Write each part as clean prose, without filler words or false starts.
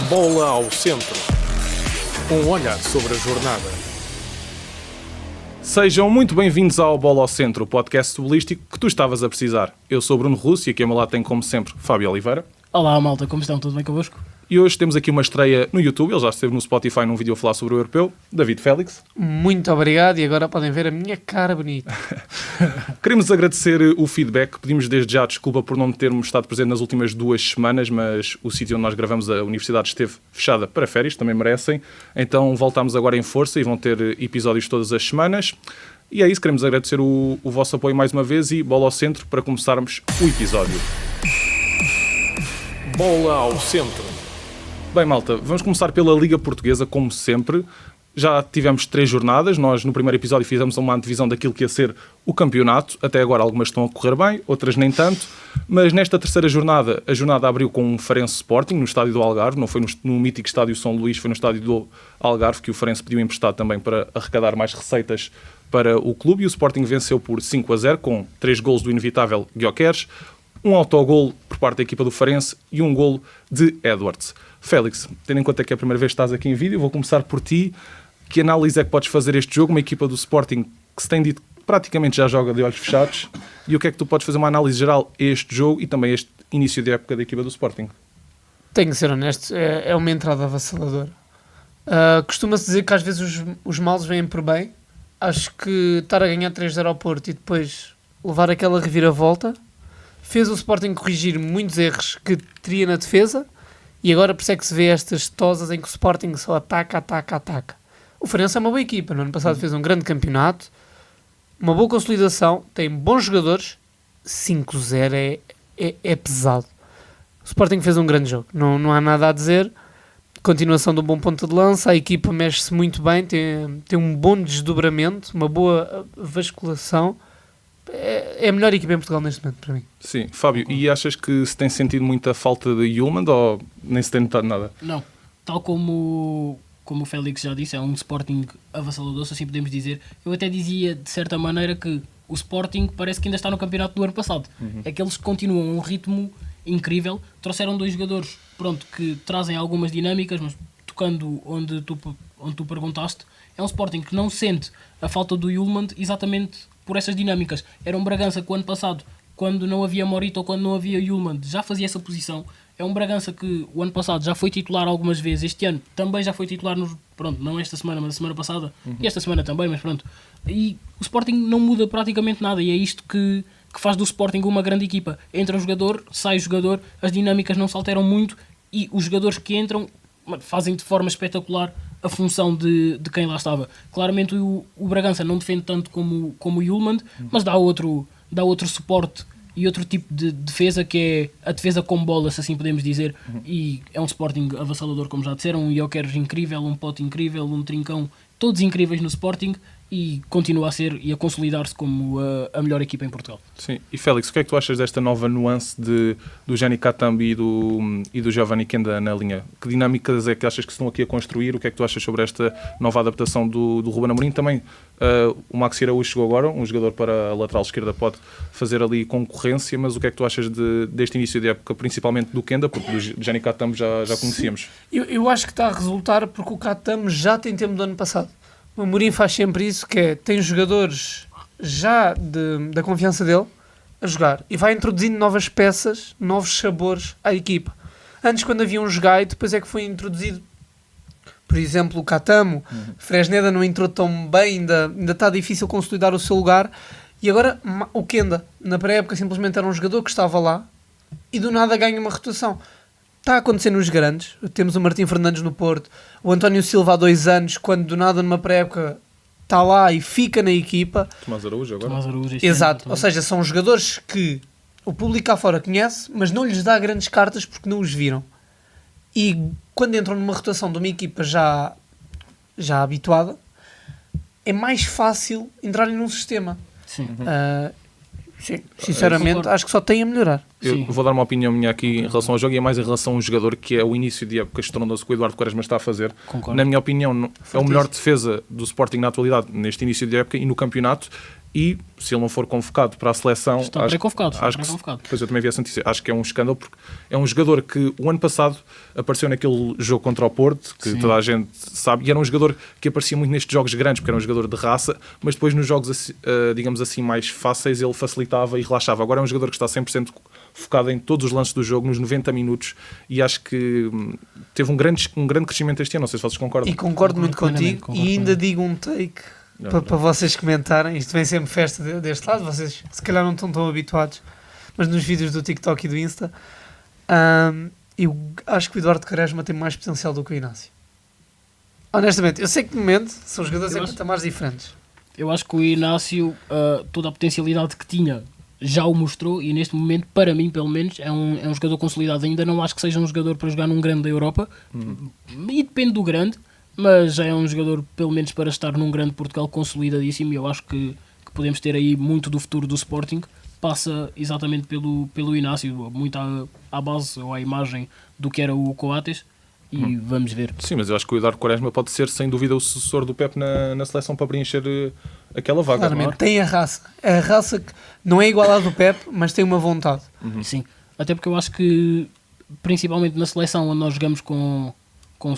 Bola ao centro. Um olhar sobre a jornada. Sejam muito bem-vindos ao Bola ao Centro, o podcast futebolístico que tu estavas a precisar. Eu sou Bruno Russo e aqui ao meu lado tem, como sempre, Fábio Oliveira. Olá malta, como estão? Tudo bem convosco? E hoje temos aqui uma estreia no YouTube, ele já esteve no Spotify num vídeo a falar sobre o europeu, David Félix. Muito obrigado e agora podem ver a minha cara bonita. Queremos agradecer o feedback, pedimos desde já desculpa por não termos estado presente nas últimas 2 semanas, mas o sítio onde nós gravamos, a universidade, esteve fechada para férias, também merecem, então voltamos agora em força e vão ter episódios todas as semanas. E é isso, queremos agradecer o vosso apoio mais uma vez e bola ao centro para começarmos o episódio. Bola ao centro. Bem, malta, vamos começar pela Liga Portuguesa, como sempre. Já tivemos 3 jornadas, nós no primeiro episódio fizemos uma antevisão daquilo que ia ser o campeonato. Até agora algumas estão a correr bem, outras nem tanto. Mas nesta terceira jornada, a jornada abriu com um Farense Sporting no estádio do Algarve. Não foi no mítico estádio São Luís, foi no estádio do Algarve que o Farense pediu emprestado também para arrecadar mais receitas para o clube. E o Sporting venceu por 5-0 com 3 golos do inevitável Gyökeres, um autogol por parte da equipa do Farense e um golo de Edwards. Félix, tendo em conta que é a primeira vez que estás aqui em vídeo, vou começar por ti. Que análise é que podes fazer este jogo? Uma equipa do Sporting que se tem dito que praticamente já joga de olhos fechados. E o que é que tu podes fazer uma análise geral a este jogo e também a este início de época da equipa do Sporting? Tenho que ser honesto, é uma entrada avassaladora. Costuma-se dizer que às vezes os males vêm por bem. Acho que estar a ganhar 3-0 ao Porto e depois levar aquela reviravolta fez o Sporting corrigir muitos erros que teria na defesa. E agora por isso é que se vê estas tosas em que o Sporting só ataca. O Farense é uma boa equipa. No ano passado fez um grande campeonato, uma boa consolidação, tem bons jogadores. 5-0 é pesado. O Sporting fez um grande jogo, não há nada a dizer. Continuação de um bom ponto de lança, a equipa mexe-se muito bem, tem um bom desdobramento, uma boa vasculação. É a melhor equipa em Portugal neste momento, para mim. Sim. Fábio, e achas que se tem sentido muita falta de Yulman ou nem se tem notado nada? Não. Tal como o Félix já disse, é um Sporting avassalador, se assim podemos dizer. Eu até dizia, de certa maneira, que o Sporting parece que ainda está no campeonato do ano passado. É que eles continuam um ritmo incrível. Trouxeram 2 jogadores, que trazem algumas dinâmicas, mas tocando onde tu perguntaste, é um Sporting que não sente a falta do Yulman exatamente por essas dinâmicas. Era um Bragança que o ano passado, quando não havia Morita ou quando não havia Yulman, já fazia essa posição. É um Bragança que o ano passado já foi titular algumas vezes, este ano também já foi titular, não esta semana, mas a semana passada, e esta semana também, mas pronto. E o Sporting não muda praticamente nada, e é isto que faz do Sporting uma grande equipa. Entra o jogador, sai o jogador, as dinâmicas não se alteram muito, e os jogadores que entram fazem de forma espetacular a função de quem lá estava. Claramente o Bragança não defende tanto como o Yulman, mas dá outro suporte e outro tipo de defesa, que é a defesa com bola, se assim podemos dizer. E é um Sporting avassalador, como já disseram, um Gyökeres incrível, um Pote incrível, um Trincão, todos incríveis no Sporting, e continua a ser e a consolidar-se como a melhor equipa em Portugal. Sim. E Félix, o que é que tu achas desta nova nuance do Gianni Katambi e do Giovanni Kenda na linha? Que dinâmicas é que achas que estão aqui a construir? O que é que tu achas sobre esta nova adaptação do Ruben Amorim? Também o Maxi Araújo chegou agora, um jogador para a lateral esquerda, pode fazer ali concorrência, mas o que é que tu achas deste início de época, principalmente do Kenda, porque do Gianni Katambi já conhecíamos? Eu acho que está a resultar porque o Katambi já tem tempo do ano passado. O Amorim faz sempre isso, que é, tem jogadores já da confiança dele a jogar e vai introduzindo novas peças, novos sabores à equipa. Antes, quando havia um jogai, depois é que foi introduzido, por exemplo, o Catamo. Fresneda não entrou tão bem, ainda está difícil consolidar o seu lugar. E agora o Kenda, na pré-época, simplesmente era um jogador que estava lá e do nada ganha uma rotação. Está a acontecer nos grandes. Temos o Martim Fernandes no Porto, o António Silva há 2 anos, quando do nada numa pré-época está lá e fica na equipa. Tomás Araújo agora. Exato, ou seja, são jogadores que o público cá fora conhece, mas não lhes dá grandes cartas porque não os viram. E quando entram numa rotação de uma equipa já habituada, é mais fácil entrarem num sistema. Sim. Sim, sinceramente, acho que só tem a melhorar. Eu vou dar uma opinião minha aqui em relação ao jogo e é mais em relação a um jogador que é o início de época estrondoso que o Eduardo Quaresma está a fazer. Concordo. Na minha opinião, é o melhor defesa do Sporting na atualidade neste início de época e no campeonato. e se ele não for convocado para a seleção... Está pré-convocado. Depois eu também vi essa notícia. Acho que é um escândalo, porque é um jogador que o ano passado apareceu naquele jogo contra o Porto, que Sim. toda a gente sabe, e era um jogador que aparecia muito nestes jogos grandes, porque era um jogador de raça, mas depois nos jogos, digamos assim, mais fáceis, ele facilitava e relaxava. Agora é um jogador que está 100% focado em todos os lances do jogo, nos 90 minutos, e acho que teve um grande crescimento este ano. Não sei se vocês concordam. E concordo muito plenamente, contigo, e ainda digo um take para vocês comentarem. Isto vem sempre festa deste lado, vocês se calhar não estão tão habituados, mas nos vídeos do TikTok e do Insta, eu acho que o Eduardo Quaresma tem mais potencial do que o Inácio. Honestamente, eu sei que de momento são jogadores em patamares diferentes. Eu acho que o Inácio, toda a potencialidade que tinha, já o mostrou, e neste momento, para mim pelo menos, é um jogador consolidado. Ainda não acho que seja um jogador para jogar num grande da Europa, e depende do grande, mas já é um jogador pelo menos para estar num grande Portugal consolidadíssimo, e eu acho que podemos ter aí muito do futuro do Sporting, passa exatamente pelo Inácio, muito à base ou à imagem do que era o Coates, e vamos ver. Sim, mas eu acho que o Eduardo Quaresma pode ser sem dúvida o sucessor do Pep na seleção para preencher aquela vaga. Claramente, tem a raça que não é igual à do Pep, mas tem uma vontade. Sim, até porque eu acho que principalmente na seleção onde nós jogamos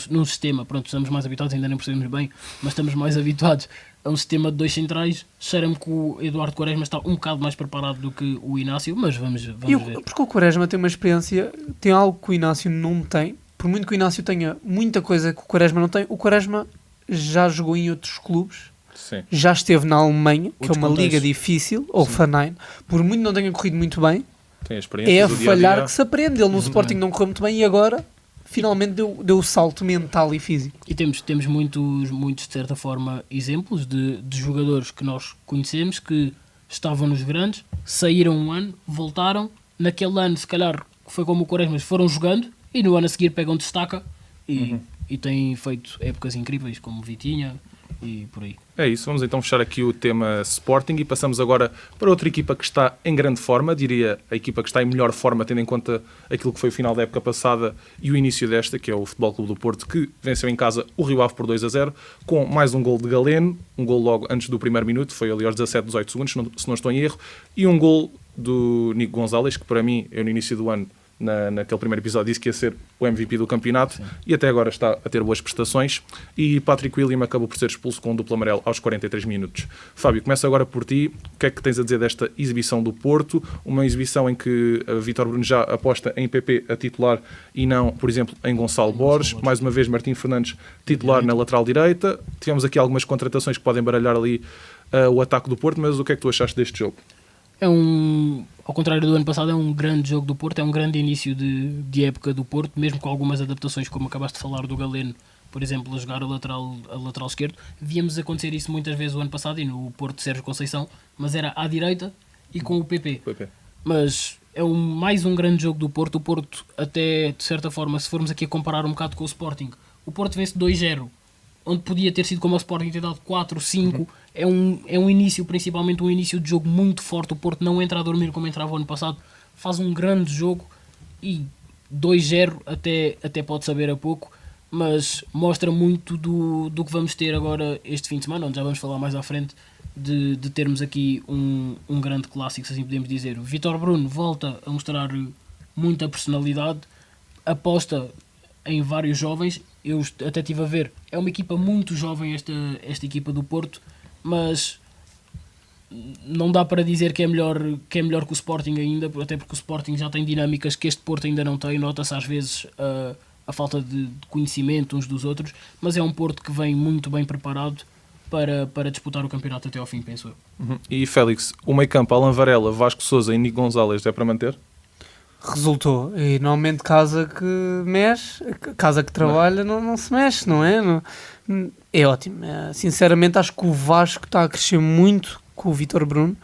num sistema, pronto, estamos mais habituados, ainda não percebemos bem, mas estamos mais habituados a um sistema de 2 centrais. Cheira-me que o Eduardo Quaresma está um bocado mais preparado do que o Inácio, mas vamos ver. Porque o Quaresma tem uma experiência, tem algo que o Inácio não tem. Por muito que o Inácio tenha muita coisa que o Quaresma não tem, o Quaresma já jogou em outros clubes. Sim. Já esteve na Alemanha, que é Outros uma contextos. liga difícil, ou Hoffenheim. Por muito não tenha corrido muito bem, Tem a experiência é a do falhar dia-a-dia. que se aprende. Ele no Sporting não correu muito bem e agora finalmente deu o salto mental e físico. E temos muitos, de certa forma, exemplos de jogadores que nós conhecemos que estavam nos grandes, saíram um ano, voltaram, naquele ano, se calhar, foi como o Quaresma, foram jogando, e no ano a seguir pegam destaca e têm feito épocas incríveis, como Vitinha e por aí. É isso, vamos então fechar aqui o tema Sporting e passamos agora para outra equipa que está em grande forma, diria a equipa que está em melhor forma, tendo em conta aquilo que foi o final da época passada e o início desta, que é o Futebol Clube do Porto, que venceu em casa o Rio Ave por 2-0, com mais um gol de Galeno, um gol logo antes do primeiro minuto, foi ali aos 17, 18 segundos, se não estou em erro, e um gol do Nico Gonzalez, que para mim, eu no início do ano, naquele primeiro episódio, disse que ia ser o MVP do campeonato. Sim. E até agora está a ter boas prestações, e Patrick William acabou por ser expulso com um duplo amarelo aos 43 minutos. Fábio, começa agora por ti. O que é que tens a dizer desta exibição do Porto? Uma exibição em que a Vítor Bruno já aposta em PP a titular e não, por exemplo, em Gonçalo Borges. Mais uma vez Martim Fernandes titular na lateral direita. Tivemos aqui algumas contratações que podem baralhar ali o ataque do Porto, mas o que é que tu achaste deste jogo? Ao contrário do ano passado, é um grande jogo do Porto, é um grande início de época do Porto, mesmo com algumas adaptações, como acabaste de falar do Galeno, por exemplo, a jogar a lateral esquerdo. Víamos acontecer isso muitas vezes o ano passado e no Porto de Sérgio Conceição, mas era à direita e com o PP. Mas é mais um grande jogo do Porto. O Porto, até de certa forma, se formos aqui a comparar um bocado com o Sporting, o Porto vence 2-0, onde podia ter sido como o Sporting ter dado 4, 5, é um início, principalmente um início de jogo muito forte. O Porto não entra a dormir como entrava o ano passado, faz um grande jogo e 2-0 até pode saber a pouco, mas mostra muito do que vamos ter agora este fim de semana, onde já vamos falar mais à frente, de termos aqui um grande clássico, se assim podemos dizer. O Vítor Bruno volta a mostrar muita personalidade, aposta em vários jovens. Eu até estive a ver, é uma equipa muito jovem esta equipa do Porto, mas não dá para dizer que é melhor que o Sporting ainda, até porque o Sporting já tem dinâmicas que este Porto ainda não tem. Nota-se às vezes a falta de conhecimento uns dos outros, mas é um Porto que vem muito bem preparado para disputar o campeonato até ao fim, penso eu. E Félix, o meio campo, Alan Varela, Vasco Sousa e Nico Gonzalez é para manter? Resultou, e normalmente casa que mexe, casa que trabalha não se mexe, não é? É ótimo. Sinceramente acho que o Vasco está a crescer muito com o Vítor Bruno.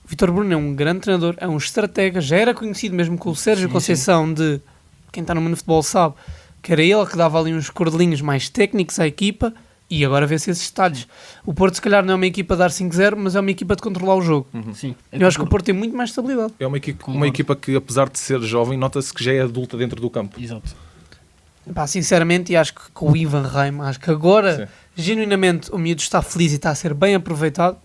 O Vítor Bruno é um grande treinador, é um estratega, já era conhecido mesmo com o Sérgio Conceição, de quem está no mundo do futebol sabe, que era ele que dava ali uns cordelinhos mais técnicos à equipa, e agora vê-se esses detalhes. O Porto se calhar não é uma equipa de dar 5-0, mas é uma equipa de controlar o jogo. Sim, Eu acho que o Porto tem muito mais estabilidade. É uma equipa que, apesar de ser jovem, nota-se que já é adulta dentro do campo. Exato. Sinceramente, e acho que com o Ivan Reim, acho que agora, genuinamente, o miúdo está feliz e está a ser bem aproveitado.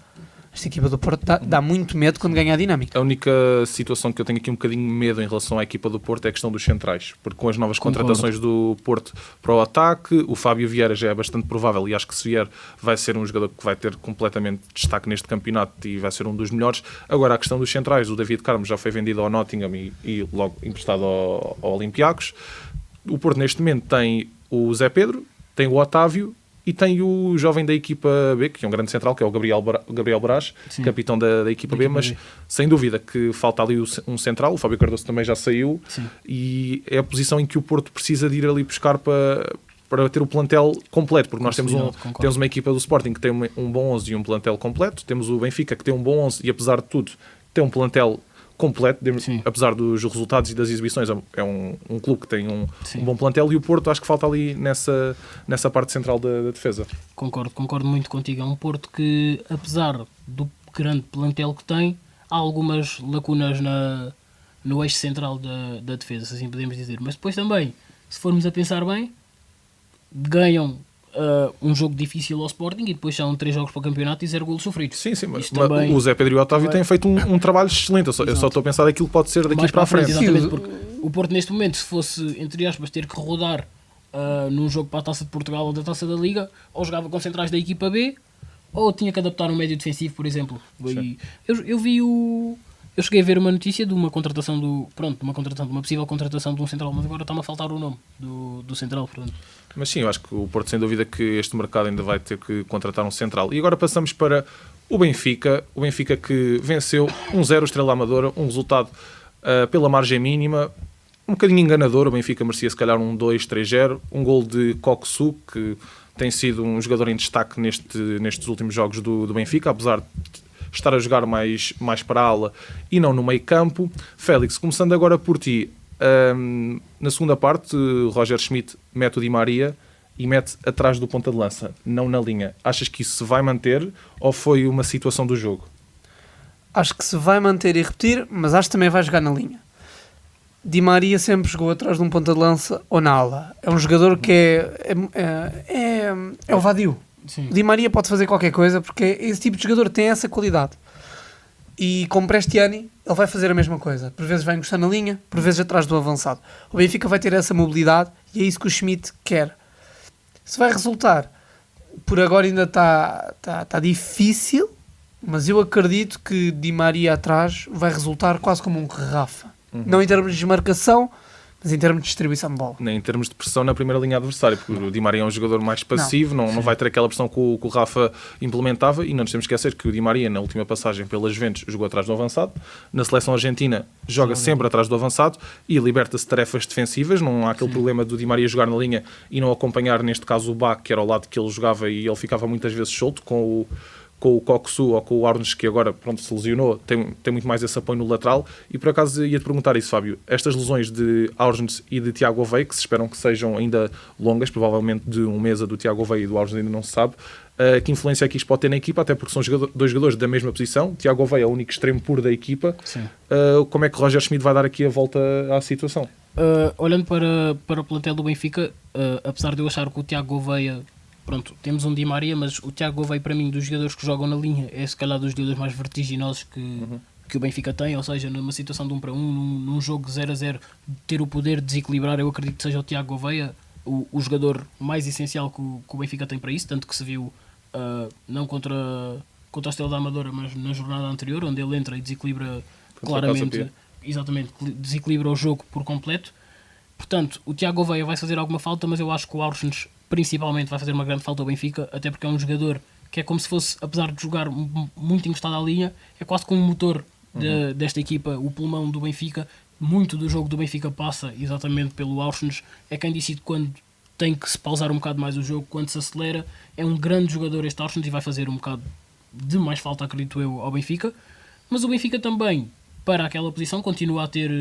Esta equipa do Porto dá muito medo quando ganha a dinâmica. A única situação que eu tenho aqui um bocadinho de medo em relação à equipa do Porto é a questão dos centrais, porque com as novas contratações do Porto para o ataque, o Fábio Vieira já é bastante provável e acho que se vier vai ser um jogador que vai ter completamente destaque neste campeonato e vai ser um dos melhores. Agora a questão dos centrais, o David Carmo já foi vendido ao Nottingham e logo emprestado ao Olympiacos. O Porto neste momento tem o Zé Pedro, tem o Otávio e tem o jovem da equipa B, que é um grande central, que é o Gabriel Brás, capitão da equipa B, mas sem dúvida que falta ali um central, o Fábio Cardoso também já saiu, e é a posição em que o Porto precisa de ir ali buscar para ter o plantel completo, porque nós temos uma equipa do Sporting que tem um bom 11 e um plantel completo, temos o Benfica que tem um bom 11 e apesar de tudo tem um plantel completo, apesar dos resultados e das exibições, é um clube que tem um bom plantel, e o Porto acho que falta ali nessa parte central da defesa. Concordo muito contigo. É um Porto que, apesar do grande plantel que tem, há algumas lacunas no eixo central da defesa, se assim podemos dizer. Mas depois também, se formos a pensar bem, ganham um jogo difícil ao Sporting e depois são 3 jogos para o campeonato e 0 golos sofridos. Sim, mas também, o Zé Pedro e o Otávio têm feito um trabalho excelente. Eu só estou a pensar daquilo que pode ser daqui para a frente. Exatamente, porque o Porto neste momento, se fosse, entre aspas, ter que rodar num jogo para a Taça de Portugal ou da Taça da Liga, ou jogava com centrais da equipa B, ou tinha que adaptar um médio defensivo, por exemplo. Eu cheguei a ver uma notícia de uma contratação de uma possível contratação de um central, mas agora está-me a faltar o nome do central, portanto. Mas sim, eu acho que o Porto, sem dúvida, que este mercado ainda vai ter que contratar um central. E agora passamos para o Benfica. O Benfica que venceu 1-0 Estrela Amadora, um resultado pela margem mínima, um bocadinho enganador. O Benfica merecia se calhar um 2-3-0, um gol de Coxu, que tem sido um jogador em destaque nestes últimos jogos do Benfica, apesar de estar a jogar mais para a ala e não no meio campo. Félix, começando agora por ti, na segunda parte, Roger Schmidt mete o Di Maria e mete atrás do ponta de lança, não na linha. Achas que isso se vai manter ou foi uma situação do jogo? Acho que se vai manter e repetir, mas acho que também vai jogar na linha. Di Maria sempre jogou atrás de um ponta de lança ou na ala. É um jogador que é o vadio. Sim. Di Maria pode fazer qualquer coisa porque esse tipo de jogador tem essa qualidade. E com Prestiani ele vai fazer a mesma coisa. Por vezes vai encostar na linha, por vezes atrás do avançado. O Benfica vai ter essa mobilidade e é isso que o Schmidt quer. Se vai resultar, por agora ainda está difícil, mas eu acredito que Di Maria atrás vai resultar quase como um Rafa. Não em termos de desmarcação, mas em termos de distribuição de bola. Nem em termos de pressão na primeira linha adversária, porque o Di Maria é um jogador mais passivo, não vai ter aquela pressão que o Rafa implementava, e não nos temos que esquecer que o Di Maria, na última passagem pela Juventus, jogou atrás do avançado. Na seleção argentina, joga sempre atrás do avançado e liberta-se de tarefas defensivas. Não há aquele problema do Di Maria jogar na linha e não acompanhar, neste caso, o Bach, que era ao lado que ele jogava e ele ficava muitas vezes solto com o Coxu ou com o Arnes, que agora se lesionou, tem muito mais esse apoio no lateral. E por acaso ia-te perguntar isso, Fábio, estas lesões de Arnes e de Tiago Oveia, que se esperam que sejam ainda longas, provavelmente de um mês, a do Tiago Oveia e do Arnes ainda não se sabe, que influência é que isto pode ter na equipa, até porque são dois jogadores da mesma posição. Tiago Oveia é o único extremo puro da equipa. Como é que Roger Schmidt vai dar aqui a volta à situação? Olhando para o plantel do Benfica, apesar de eu achar que o Tiago Oveia, pronto, temos um Di Maria, mas o Tiago Gouveia, para mim, dos jogadores que jogam na linha, é se calhar dos jogadores mais vertiginosos que o Benfica tem, ou seja, numa situação de 1-1, num jogo 0-0, ter o poder de desequilibrar, eu acredito que seja o Tiago Gouveia o jogador mais essencial que o Benfica tem para isso, tanto que se viu não contra a Estrela da Amadora, mas na jornada anterior, onde ele entra e desequilibra claramente, exatamente, desequilibra o jogo por completo. Portanto, o Tiago Gouveia vai fazer alguma falta, mas eu acho que o Aursnes principalmente vai fazer uma grande falta ao Benfica, até porque é um jogador que é como se fosse, apesar de jogar muito encostado à linha, é quase como um motor desta equipa, o pulmão do Benfica. Muito do jogo do Benfica passa exatamente pelo Aursnes, é quem decide quando tem que se pausar um bocado mais o jogo, quando se acelera. É um grande jogador este Aursnes e vai fazer um bocado de mais falta, acredito eu, ao Benfica. Mas o Benfica também, para aquela posição, continua a ter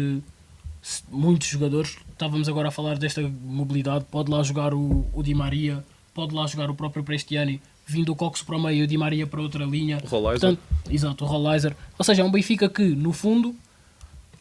muitos jogadores. Estávamos agora a falar desta mobilidade. Pode lá jogar o Di Maria, pode lá jogar o próprio Prestiani, vindo o Cox para o meio e o Di Maria para outra linha. O Rollizer. Exato, o Rollizer. Ou seja, é um Benfica que, no fundo,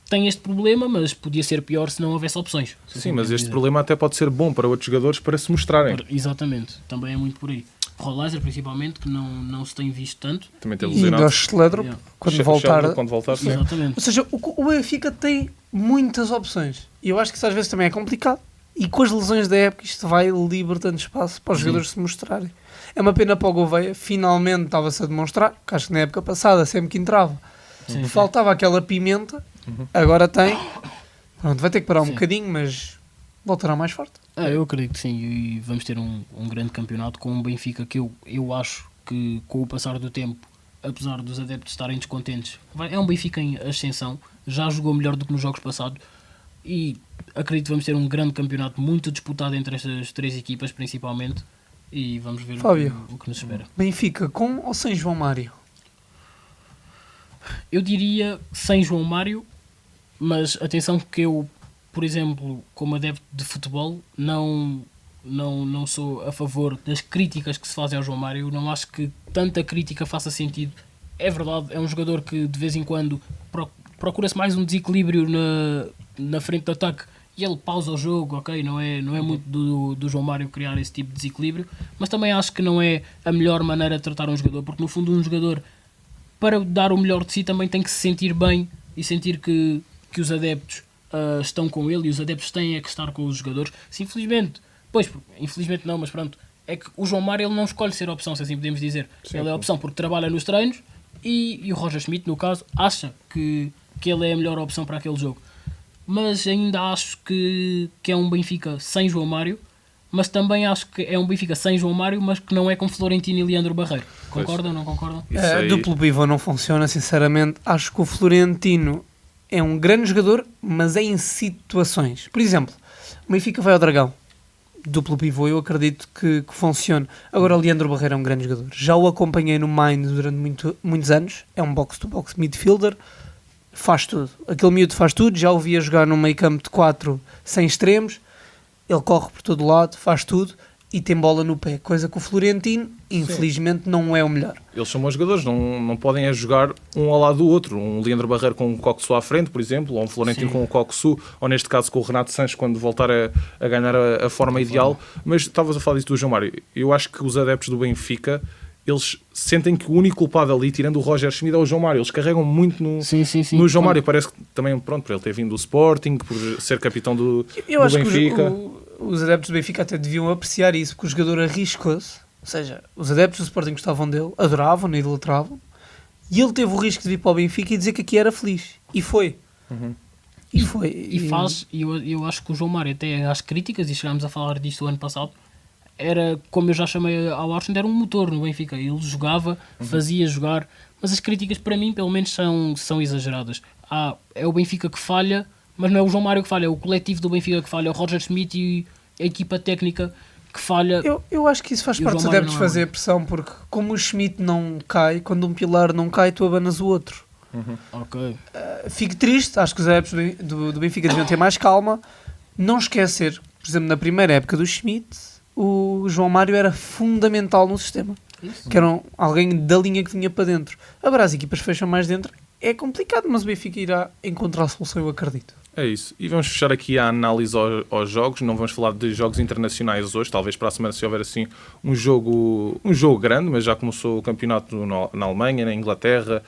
tem este problema, mas podia ser pior se não houvesse opções. Sim, mas este problema até pode ser bom para outros jogadores para se mostrarem. Exatamente, também é muito por aí. Rollizer principalmente, que não se tem visto tanto. Também teve E lesionado. Dosh Schledrup, Yeah. quando voltar. Quando voltar, sim. Exatamente. Ou seja, o Benfica tem muitas opções. E eu acho que isso às vezes também é complicado. E com as lesões da época isto vai libertando espaço para os jogadores se mostrarem. É uma pena para o Gouveia, finalmente estava-se a demonstrar, que acho que na época passada, sempre que entrava, Sim, faltava aquela pimenta, agora tem. Pronto, vai ter que parar um Sim. bocadinho, mas voltará mais forte. Eu acredito que sim, e vamos ter um grande campeonato com um Benfica que eu acho que com o passar do tempo, apesar dos adeptos estarem descontentes, é um Benfica em ascensão, já jogou melhor do que nos jogos passados e acredito que vamos ter um grande campeonato muito disputado entre estas três equipas principalmente e vamos ver Fábio. o que nos espera. Benfica com ou sem João Mário? Eu diria sem João Mário, mas atenção que eu, por exemplo, como adepto de futebol, não sou a favor das críticas que se fazem ao João Mário. Não acho que tanta crítica faça sentido. É verdade, é um jogador que de vez em quando procura-se mais um desequilíbrio na frente de ataque e ele pausa o jogo, ok? Não é muito do João Mário criar esse tipo de desequilíbrio, mas também acho que não é a melhor maneira de tratar um jogador, porque no fundo um jogador, para dar o melhor de si, também tem que se sentir bem e sentir que os adeptos estão com ele e os adeptos têm é que estar com os jogadores. Se infelizmente, infelizmente não, mas pronto, é que o João Mário ele não escolhe ser opção, se assim podemos dizer. Sim, ele é opção porque trabalha nos treinos e o Roger Schmidt, no caso, acha que ele é a melhor opção para aquele jogo. Mas ainda acho que é um Benfica sem João Mário, mas também acho que é um Benfica sem João Mário, mas que não é com Florentino e Leandro Barreiro. Concordam ou não concordam? Isso aí- Duplo pivô não funciona, sinceramente. Acho que o Florentino é um grande jogador, mas é em situações. Por exemplo, o Benfica vai ao Dragão. Duplo pivô, eu acredito que funcione. Agora, o Leandro Barreiro é um grande jogador. Já o acompanhei no Mind durante muitos anos. É um box-to-box midfielder. Faz tudo. Aquele miúdo faz tudo. Já o via jogar num meio campo de 4 sem extremos. Ele corre por todo lado, faz tudo e tem bola no pé. Coisa que o Florentino, infelizmente, não é o melhor. Eles são bons jogadores, não podem é jogar um ao lado do outro. Um Leandro Barreiro com o Coxu à frente, por exemplo, ou um Florentino Sim. com o Coxu, ou neste caso com o Renato Sanches quando voltar a ganhar a forma ideal. Mas estavas a falar disso do João Mário. Eu acho que os adeptos do Benfica, eles sentem que o único culpado ali, tirando o Roger Schmidt, é o João Mário. Eles carregam muito no João Mário. Parece que também, pronto, por ele ter vindo do Sporting, por ser capitão do Acho Benfica. que os adeptos do Benfica até deviam apreciar isso, porque o jogador arriscou-se. Ou seja, os adeptos do Sporting gostavam dele, adoravam, idolatravam, e ele teve o risco de vir para o Benfica e dizer que aqui era feliz. E foi. E foi. E faz, e eu acho que o João Mário, até às críticas, e chegámos a falar disto o ano passado, era, como eu já chamei ao Arsenal, era um motor no Benfica. Ele jogava, fazia jogar, mas as críticas para mim, pelo menos, são exageradas. É o Benfica que falha, mas não é o João Mário que falha, é o coletivo do Benfica que falha, é o Roger Schmidt e a equipa técnica que falha. Eu acho que isso faz E o parte dos João Mário adeptos não é fazer pressão, porque como o Schmidt não cai, quando um pilar não cai, tu abanas o outro. Ok. Fico triste, acho que os adeptos do Benfica deviam ter mais calma. Não esquecer, por exemplo, na primeira época do Schmidt, o João Mário era fundamental no sistema. Que era alguém da linha que vinha para dentro. Agora as equipas fecham mais dentro. É complicado, mas o Benfica irá encontrar a solução, eu acredito. É isso. E vamos fechar aqui a análise aos jogos. Não vamos falar de jogos internacionais hoje. Talvez para a semana, se houver assim um jogo grande, mas já começou o campeonato na Alemanha, na Inglaterra,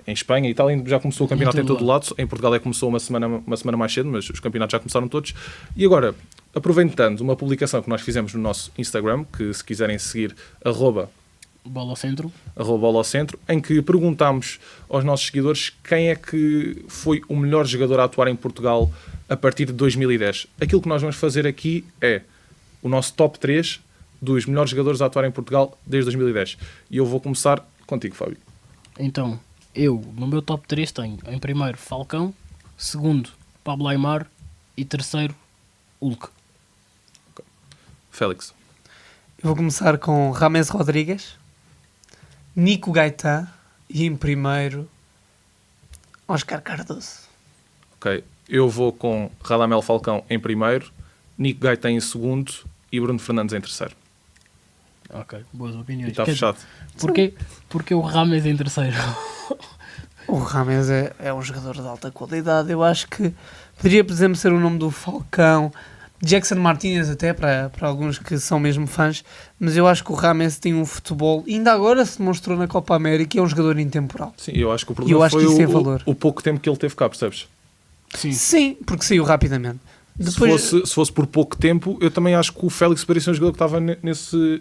em Espanha e tal. Já começou o campeonato em todo lado. Em Portugal começou uma semana mais cedo, mas os campeonatos já começaram todos. E agora, aproveitando uma publicação que nós fizemos no nosso Instagram, que se quiserem seguir, Bola ao centro. @bola ao centro, em que perguntámos aos nossos seguidores quem é que foi o melhor jogador a atuar em Portugal a partir de 2010. Aquilo que nós vamos fazer aqui é o nosso top 3 dos melhores jogadores a atuar em Portugal desde 2010. E eu vou começar contigo, Fábio. Então, eu, no meu top 3 tenho, em primeiro, Falcão, segundo, Pablo Aimar e terceiro, Hulk. Félix. Eu vou começar com Rames Rodrigues, Nico Gaetan e em primeiro, Oscar Cardoso. Ok. Eu vou com Radamel Falcão em primeiro, Nico Gaetan em segundo e Bruno Fernandes em terceiro. Ok, boas opiniões. E está Quer dizer, fechado. Porque o Rames em terceiro. O Rames é um jogador de alta qualidade. Eu acho que poderia, por exemplo, ser o nome do Falcão, Jackson Martínez até, para alguns que são mesmo fãs, mas eu acho que o Rames tem um futebol, ainda agora se demonstrou na Copa América, e é um jogador intemporal. Sim, eu acho que o E problema eu acho foi que isso é valor. o pouco tempo que ele teve cá, percebes? Sim, porque saiu rapidamente. Depois, Se fosse por pouco tempo, eu também acho que o Félix parecia um jogador que estava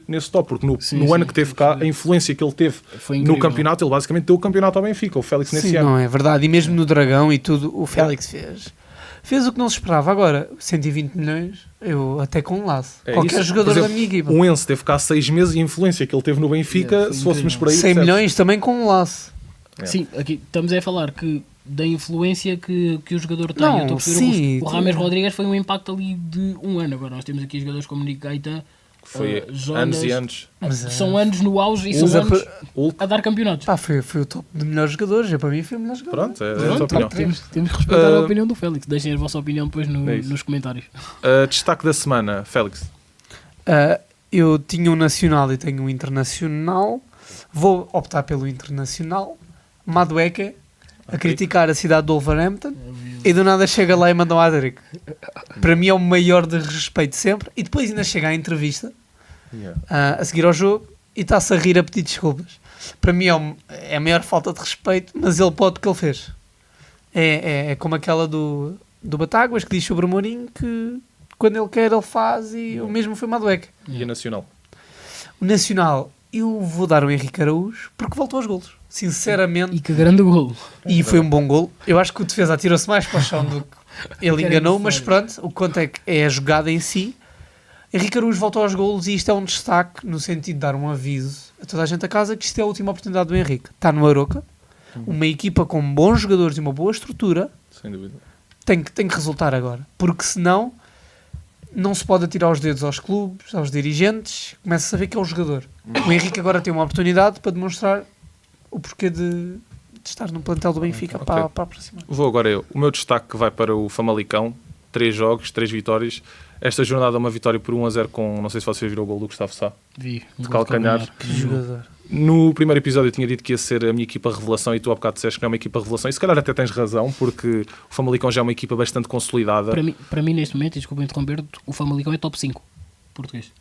nesse top, porque no Sim, ano sim, que teve cá, a influência que ele teve Foi no incrível. campeonato, ele basicamente deu o campeonato ao Benfica, o Félix nesse sim, ano. não é verdade. E mesmo no Dragão e tudo, o Félix fez o que não se esperava. Agora, 120 milhões, eu até com um laço. É Qualquer isso. jogador Por exemplo, da minha equipa. O Enzo teve cá 6 meses e a influência que ele teve no Benfica, Foi se fôssemos incrível. por aí, 100 percebes? milhões também com um laço. Sim, aqui estamos a falar que da influência que o jogador tem. Não, Eu estou a perceber sim. o Rames Rodrigues foi um impacto ali de um ano. Agora nós temos aqui jogadores como Nico Gaeta, Que foi Jonas, anos e anos. Mas, são anos no auge e são usa anos Hulk, a dar campeonatos. Pá, foi o top de melhores jogadores. Para mim foi o melhor jogador. pronto, é a tua Pronto, opinião. temos que respeitar a opinião do Félix. Deixem a vossa opinião depois É isso. nos comentários. Destaque da semana, Félix. Eu tinha um nacional e tenho um internacional. Vou optar pelo internacional. Madueke a criticar a cidade de Wolverhampton e do nada chega lá e manda um hat-trick. Para mim é o maior de respeito sempre. E depois ainda chega à entrevista a seguir ao jogo e está-se a rir a pedir desculpas. Para mim é a maior falta de respeito, mas ele pode o que ele fez. É como aquela do Batáguas que diz sobre o Mourinho que quando ele quer ele faz, e o mesmo foi Madueke. E a Nacional? O Nacional, eu vou dar o Henrique Araújo porque voltou aos golos. Sinceramente. E que grande golo. E foi um bom golo. Eu acho que o defesa atirou-se mais para o chão do que ele enganou, mas pronto, o que conta é a jogada em si. Henrique Araújo voltou aos golos e isto é um destaque no sentido de dar um aviso a toda a gente a casa que isto é a última oportunidade do Henrique. Está no Aroca, uma equipa com bons jogadores e uma boa estrutura, Sem dúvida. tem que resultar agora. Porque senão não se pode atirar os dedos aos clubes, aos dirigentes, começa a saber que é o jogador. O Henrique agora tem uma oportunidade para demonstrar o porquê de estar no plantel do Benfica Ok. para a próxima. Vou agora eu. O meu destaque vai para o Famalicão. 3 jogos, 3 vitórias. Esta jornada uma vitória por 1-0 com, não sei se vocês viram o gol do Gustavo Sá. Vi. De calcanhar. Que jogador. No primeiro episódio eu tinha dito que ia ser a minha equipa revelação e tu há bocado disseste que não é uma equipa revelação e se calhar até tens razão porque o Famalicão já é uma equipa bastante consolidada. Para mim, neste momento, e desculpa interromper, o Famalicão é top 5 português.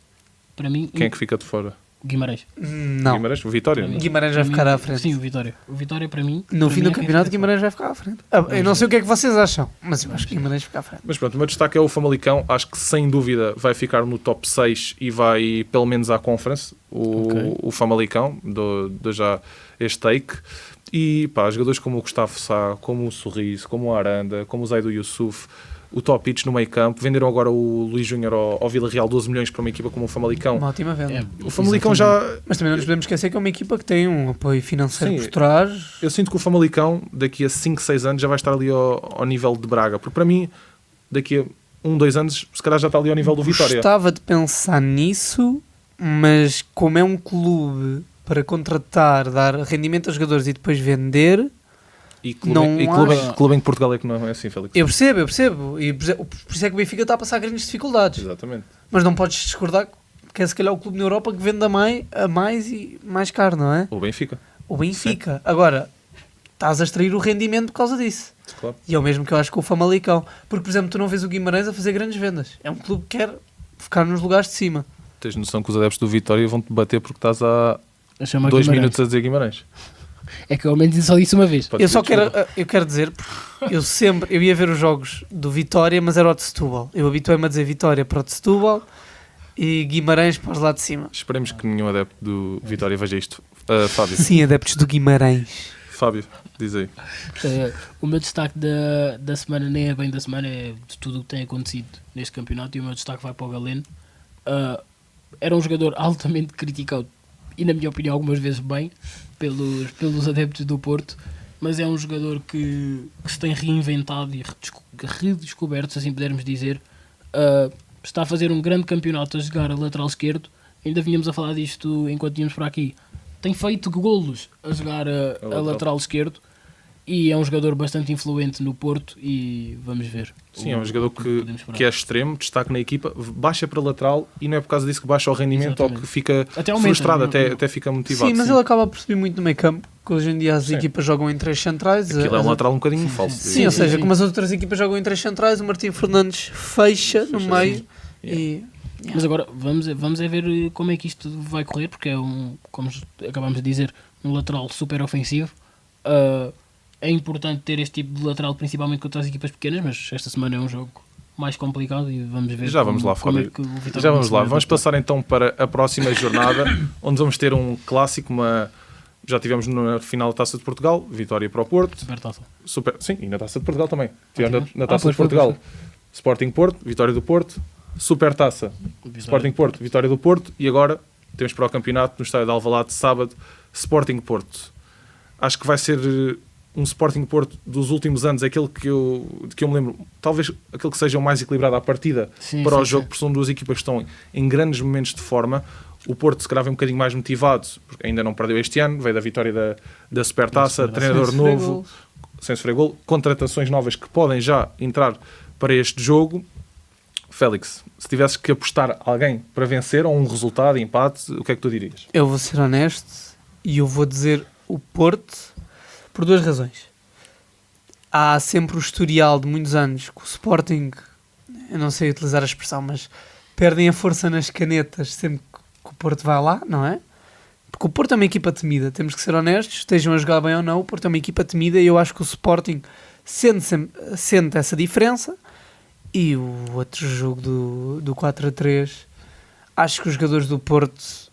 Para mim, Quem é que fica de fora? Guimarães. Não. Guimarães? O Vitória? Para mim- Guimarães vai para ficar mim- à frente. Sim, o Vitória. O Vitória para mim. No para fim mim do é quem campeonato, fica de Guimarães vai ficar à frente. Eu não sei o que é que vocês acham, mas eu acho que Guimarães fica à frente. Mas pronto, o meu destaque é o Famalicão. Acho que sem dúvida vai ficar no top 6 e vai pelo menos à Conference. O Famalicão, dou já este take. E pá, jogadores como o Gustavo Sá, como o Sorriso, como o Aranda, como o Zaido Yusuf, o Topic no meio campo. Venderam agora o Luís Júnior ao Vila Real 12 milhões para uma equipa como o Famalicão. Uma ótima venda. O Famalicão já... Mas também não nos podemos esquecer que é uma equipa que tem um apoio financeiro Sim. por trás. Eu sinto que o Famalicão daqui a 5, 6 anos já vai estar ali ao nível de Braga. Porque para mim, daqui a 1, 2 anos, se calhar já está ali ao nível do Vitória. Gostava de pensar nisso, mas como é um clube para contratar, dar rendimento aos jogadores e depois vender, E clube, Não clube em Portugal é que não é assim, Félix. eu percebo. E por isso é que o Benfica está a passar grandes dificuldades. Exatamente. Mas não podes discordar que é se calhar o clube na Europa que vende a mais e mais caro, não é? O Benfica, O Benfica. Agora, estás a extrair o rendimento por causa disso. claro. E é o mesmo que eu acho com o Famalicão. Porque, por exemplo, tu não vês o Guimarães a fazer grandes vendas. É um clube que quer ficar nos lugares de cima. Tens noção que os adeptos do Vitória vão-te bater porque estás há A chamar 2 Guimarães. minutos a dizer Guimarães. É que ao menos só disse uma vez. Podes pedir desculpa. Eu quero dizer, porque eu ia ver os jogos do Vitória, mas era o de Setúbal. Eu habituei-me a dizer Vitória para o de Setúbal e Guimarães para os lá de cima. Esperemos que nenhum adepto do Vitória veja isto. Fábio, Sim, adeptos do Guimarães. Fábio, diz aí. O meu destaque da semana nem é bem da semana, é de tudo o que tem acontecido neste campeonato. E o meu destaque vai para o Galeno. Era um jogador altamente criticado e, na minha opinião, algumas vezes bem pelos adeptos do Porto, mas é um jogador que se tem reinventado e redescoberto, se assim pudermos dizer. Está a fazer um grande campeonato a jogar a lateral esquerdo. Ainda vínhamos a falar disto enquanto tínhamos por aqui. Tem feito golos a jogar a lateral esquerdo e é um jogador bastante influente no Porto e vamos ver. Sim, é um jogador podemos esperar. que é extremo, destaque na equipa, baixa para lateral e não é por causa disso que baixa o rendimento Exatamente. ou que fica Até aumenta, frustrado, não- até fica motivado. Sim, mas ele acaba por subir muito no meio campo. que hoje em dia as Sim. equipas jogam em 3 centrais. Aquilo é um lateral um bocadinho falso. Sim, ou seja, como as outras equipas jogam em 3 centrais, o Martim Fernandes fecha no Fecha, meio sim. e... Mas agora vamos é ver como é que isto vai correr, porque é como acabámos de dizer, um lateral super ofensivo. É importante ter este tipo de lateral, principalmente contra as equipas pequenas, mas esta semana é um jogo mais complicado e vamos ver Já vamos lá, como é Fábio. que o Vitória Já vamos lá. vai Vamos adaptar. passar então para a próxima jornada, onde vamos ter um clássico, já tivemos na final da Taça de Portugal, vitória para o Porto. Supertaça. Sim, e na Taça de Portugal também. Tivemos tivemos? na Taça Pois de foi, Portugal, pois Sporting Porto, vitória do Porto. Supertaça, Sporting Porto, vitória do Porto. E agora temos para o campeonato no estádio de Alvalade, sábado, Sporting Porto. Acho que vai ser um Sporting Porto dos últimos anos, aquele que eu me lembro, talvez aquele que seja o mais equilibrado à partida Sim, para sim, o jogo, sim. porque são duas equipas que estão em grandes momentos de forma. O Porto se calhar vem um bocadinho mais motivado, porque ainda não perdeu este ano, veio da vitória da Supertaça, treinador Sem sofrer novo, golos. sem sofrer gol, contratações novas que podem já entrar para este jogo. Félix, se tivesses que apostar alguém para vencer ou um resultado, empate, o que é que tu dirias? Eu vou ser honesto e eu vou dizer o Porto por 2 razões. Há sempre o historial de muitos anos que o Sporting, eu não sei utilizar a expressão, mas perdem a força nas canetas sempre que o Porto vai lá, não é? Porque o Porto é uma equipa temida, temos que ser honestos, estejam a jogar bem ou não, o Porto é uma equipa temida e eu acho que o Sporting sente essa diferença. E o outro jogo do 4-3, acho que os jogadores do Porto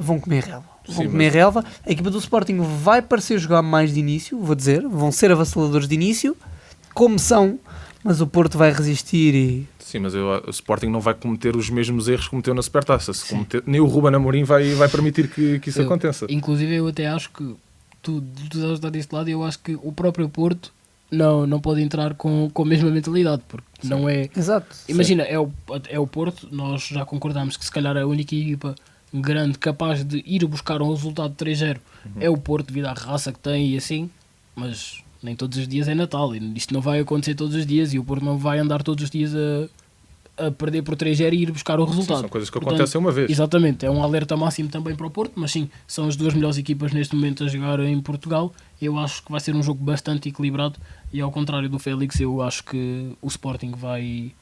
vão comer relva. Vão Sim, comer relva. A equipa do Sporting vai parecer jogar mais de início, vou dizer, vão ser avassaladores de início, como são, mas o Porto vai resistir e... Sim, mas o Sporting não vai cometer os mesmos erros que cometeu na Supertaça. Nem o Ruben Amorim vai permitir que isso aconteça. Inclusive eu até acho que tu estás a estar deste lado e eu acho que o próprio Porto não pode entrar com a mesma mentalidade, porque não é... Exato. Imagina, é o Porto, nós já concordamos que se calhar a única equipa grande capaz de ir buscar um resultado de 3-0 é o Porto devido à raça que tem e assim, mas nem todos os dias é Natal, e isto não vai acontecer todos os dias e o Porto não vai andar todos os dias a perder por 3-0 e ir buscar o resultado. Sim, são coisas que Portanto, acontecem uma vez. Exatamente, é um alerta máximo também para o Porto, mas sim, são as duas melhores equipas neste momento a jogar em Portugal. Eu acho que vai ser um jogo bastante equilibrado e ao contrário do Félix, eu acho que o Sporting vai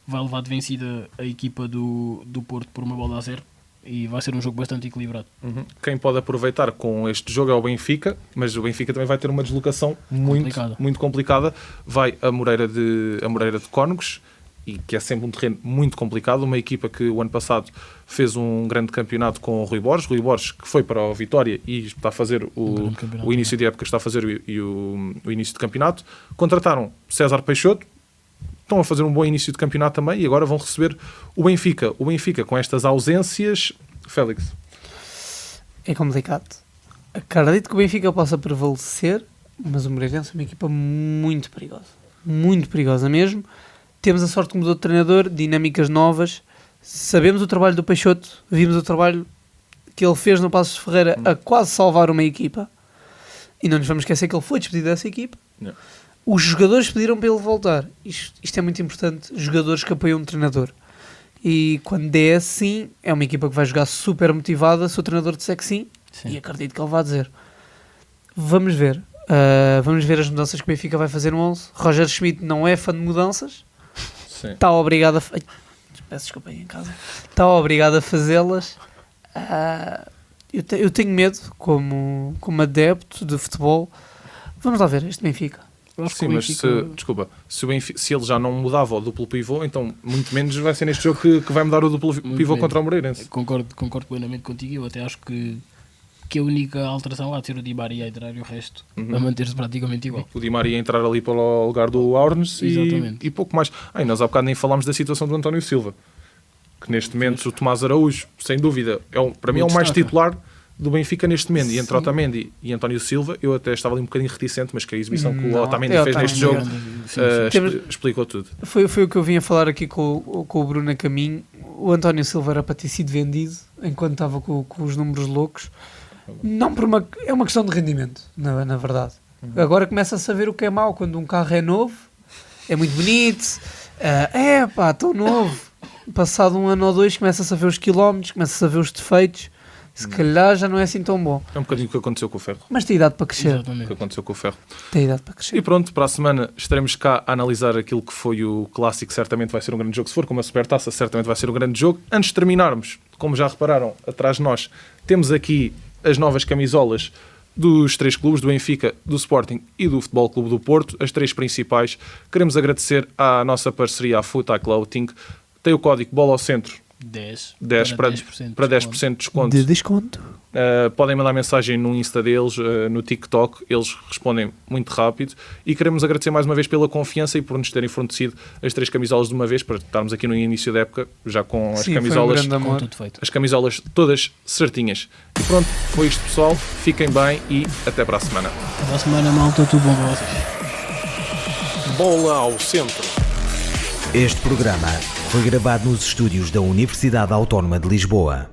levar de vencida a equipa do Porto por 1-0 e vai ser um jogo bastante equilibrado. Uhum. Quem pode aproveitar com este jogo é o Benfica, mas o Benfica também vai ter uma deslocação muito complicada. Vai a Moreira de Cónegos, e que é sempre um terreno muito complicado, uma equipa que o ano passado fez um grande campeonato com o Rui Borges, que foi para o Vitória e está a fazer o início de época, está a fazer o início de campeonato. Contrataram César Peixoto, estão a fazer um bom início de campeonato também e agora vão receber o Benfica. O Benfica com estas ausências, Félix. É complicado. Acredito que o Benfica possa prevalecer, mas o Moreirense é uma equipa muito perigosa mesmo. Temos a sorte que mudou de treinador, dinâmicas novas, sabemos o trabalho do Peixoto, vimos o trabalho que ele fez no Passos de Ferreira a quase salvar uma equipa, e não nos vamos esquecer que ele foi despedido dessa equipa. Não. Os jogadores pediram para ele voltar. Isto é muito importante, jogadores que apoiam um treinador. E quando é assim, é uma equipa que vai jogar super motivada, se o treinador disser que sim, e acredito que ele vai dizer. Vamos ver. Vamos ver as mudanças que o Benfica vai fazer no 11. Roger Schmidt não é fã de mudanças. Sim. Está obrigado a... Peço desculpa aí em casa. Está obrigado a fazê-las. Eu tenho medo, como adepto de futebol. Vamos lá ver este Benfica. Sim, mas se ele já não mudava o duplo pivô, então muito menos vai ser neste jogo que vai mudar o duplo pivô bem. contra o Moreirense. Concordo plenamente contigo. Eu até acho que a única alteração há de ser o Di Maria a entrar e o resto a manter-se praticamente igual. O Di Maria ia entrar ali para o lugar do Aurnes e pouco mais. Nós há bocado nem falámos da situação do António Silva, que neste momento o Tomás Araújo, sem dúvida, para mim é o mais titular do Benfica neste momento. E entre Otamendi e António Silva, eu até estava ali um bocadinho reticente, mas que a exibição que o Otamendi fez neste jogo explicou tudo. Foi o que eu vinha falar aqui com o Bruno a caminho. O António Silva era para ter sido vendido enquanto estava com os números loucos. Não é uma questão de rendimento, na verdade. Agora começa-se a ver o que é mau quando um carro é novo, é muito bonito, tão novo. Passado um ano ou dois começa-se a ver os quilómetros, começa-se a ver os defeitos. Se calhar já não é assim tão bom. É um bocadinho o que aconteceu com o Ferro. Mas tem idade para crescer. O Exatamente. que aconteceu com o Ferro. Tem idade para crescer. E pronto, para a semana estaremos cá a analisar aquilo que foi o clássico. Certamente vai ser um grande jogo. Se for como a Supertaça, certamente vai ser um grande jogo. Antes de terminarmos, como já repararam, atrás de nós, temos aqui as novas camisolas dos 3 clubes, do Benfica, do Sporting e do Futebol Clube do Porto, as 3 principais. Queremos agradecer à nossa parceria, à Futai Clothing. Tem o código Bola ao Centro, 10 para 10% de desconto. De desconto. Podem mandar mensagem no Insta deles, no TikTok, eles respondem muito rápido. E queremos agradecer mais uma vez pela confiança e por nos terem fornecido as 3 camisolas de uma vez, para estarmos aqui no início da época, já com as Sim, foi um camisolas, grande amor. Com tudo feito. as camisolas todas certinhas. E pronto, foi isto, pessoal. Fiquem bem e até para a semana. Até a semana, malta, tudo bom para vocês. Bola ao centro. Este programa foi gravado nos estúdios da Universidade Autónoma de Lisboa.